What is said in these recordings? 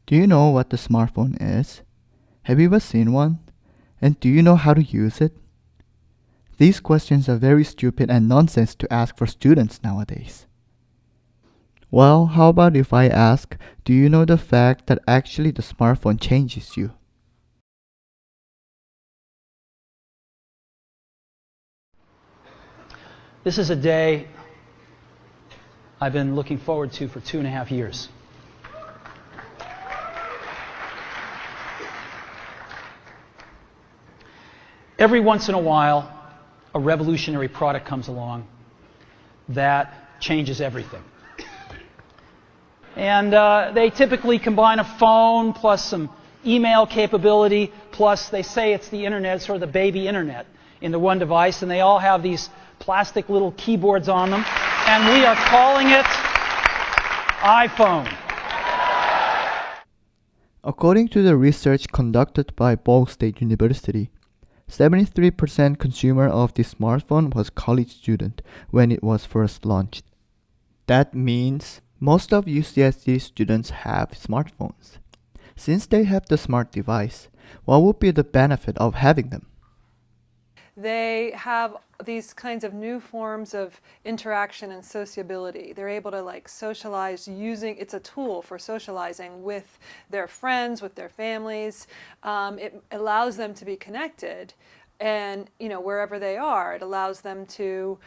Do you know what the smartphone is? Have you ever seen one? And do you know how to use it? These questions are very stupid and nonsense to ask for students nowadays. Well, how about if I ask, do you know the fact that actually the smartphone changes you? This is a day I've been looking forward to for 2.5 years. Every once in a while, a revolutionary product comes along that changes everything. And they typically combine a phone plus some email capability, plus they say it's the internet, sort of the baby internet, into one device, and they all have these plastic little keyboards on them, and we are calling it iPhone. According to the research conducted by Ball State University, 73% consumer of the smartphone was college student when it was first launched. That means most of UCSD students have smartphones. Since they have the smart device, what would be the benefit of having them? They have these kinds of new forms of interaction and sociability. They're able to socialize using, it's a tool for socializing with their friends, with their families. It allows them to be connected and, wherever they are. It allows them to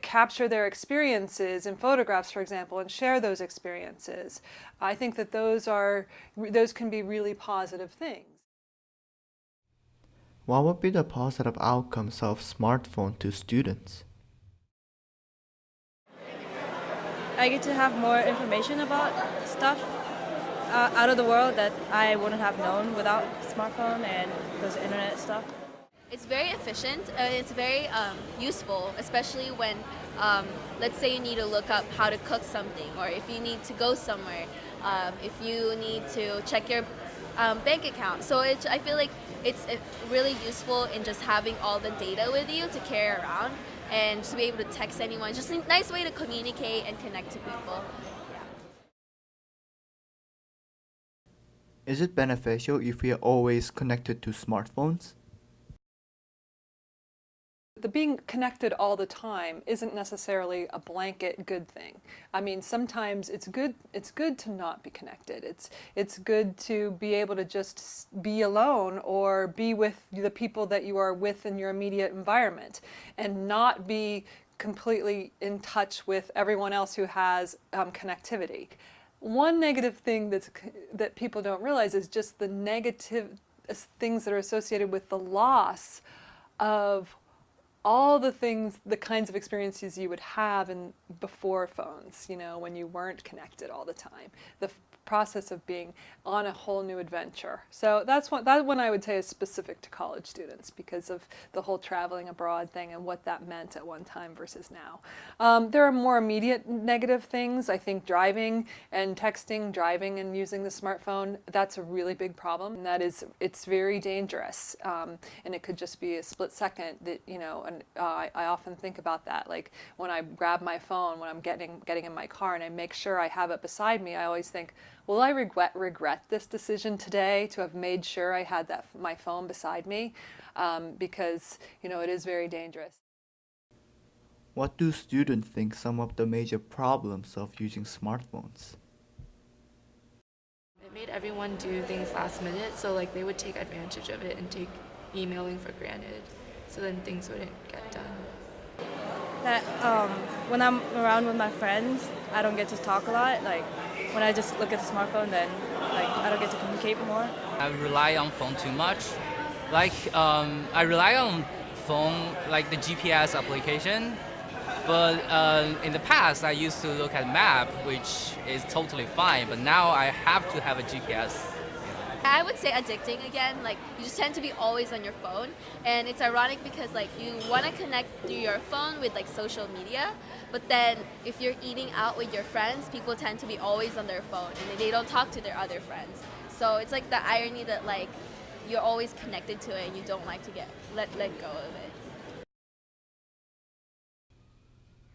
capture their experiences in photographs, for example, and share those experiences. I think that those can be really positive things. What would be the positive outcomes of smartphone to students? I get to have more information about stuff out of the world that I wouldn't have known without smartphone and those internet stuff. It's very efficient. It's very useful, especially when, let's say you need to look up how to cook something, or if you need to go somewhere, if you need to check your bank account. So I feel like it's really useful in just having all the data with you to carry around and to be able to text anyone. Just a nice way to communicate and connect to people. Is it beneficial if we are always connected to smartphones? The being connected all the time isn't necessarily a blanket good thing. I mean, sometimes it's good to not be connected. It's good to be able to just be alone or be with the people that you are with in your immediate environment and not be completely in touch with everyone else who has connectivity. One negative thing that people don't realize is just the negative things that are associated with the loss of all the things, the kinds of experiences you would have before phones, when you weren't connected all the time. The process of being on a whole new adventure. So that one I would say is specific to college students because of the whole traveling abroad thing and what that meant at one time versus now. There are more immediate negative things. I think driving and texting, driving and using the smartphone, that's a really big problem. And that is, it's very dangerous. And it could just be a split second that, and I often think about that. Like when I grab my phone, when I'm getting in my car and I make sure I have it beside me, I always think, will I regret this decision today to have made sure I had my phone beside me? Because, it is very dangerous. What do students think some of the major problems of using smartphones? It made everyone do things last minute, so they would take advantage of it and take emailing for granted, so then things wouldn't get done. That when I'm around with my friends, I don't get to talk a lot. When I just look at the smartphone, then I don't get to communicate more. I rely on phone too much. I rely on phone like the GPS application, but in the past I used to look at map, which is totally fine. But now I have to have a GPS. I would say addicting again. You just tend to be always on your phone, and it's ironic because you want to connect through your phone with social media, but then if you're eating out with your friends, people tend to be always on their phone and they don't talk to their other friends. So it's the irony that you're always connected to it and you don't like to let go of it.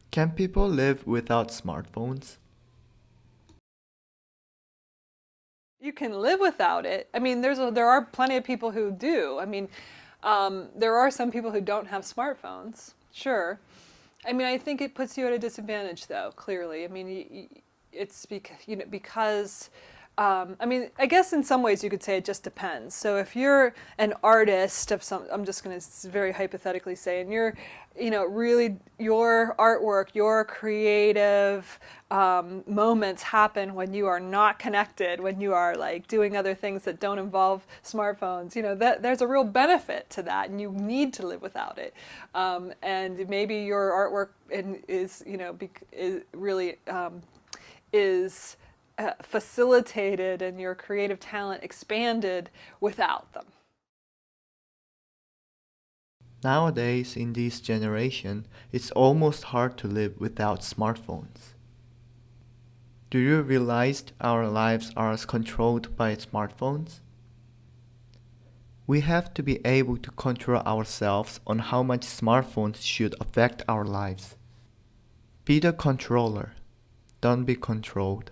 Can people live without smartphones? You can live without it. I mean, there are plenty of people who do. I mean, there are some people who don't have smartphones, sure. I mean, I think it puts you at a disadvantage, though, clearly. I mean, it's because I mean, I guess in some ways you could say it just depends. So if you're an artist of some, I'm just going to very hypothetically say, and you're, really your artwork, your creative moments happen when you are not connected, when you are like doing other things that don't involve smartphones. There's a real benefit to that, and you need to live without it. And maybe your artwork is, really is facilitated and your creative talent expanded without them. Nowadays, in this generation, it's almost hard to live without smartphones. Do you realize our lives are controlled by smartphones? We have to be able to control ourselves on how much smartphones should affect our lives. Be the controller, don't be controlled.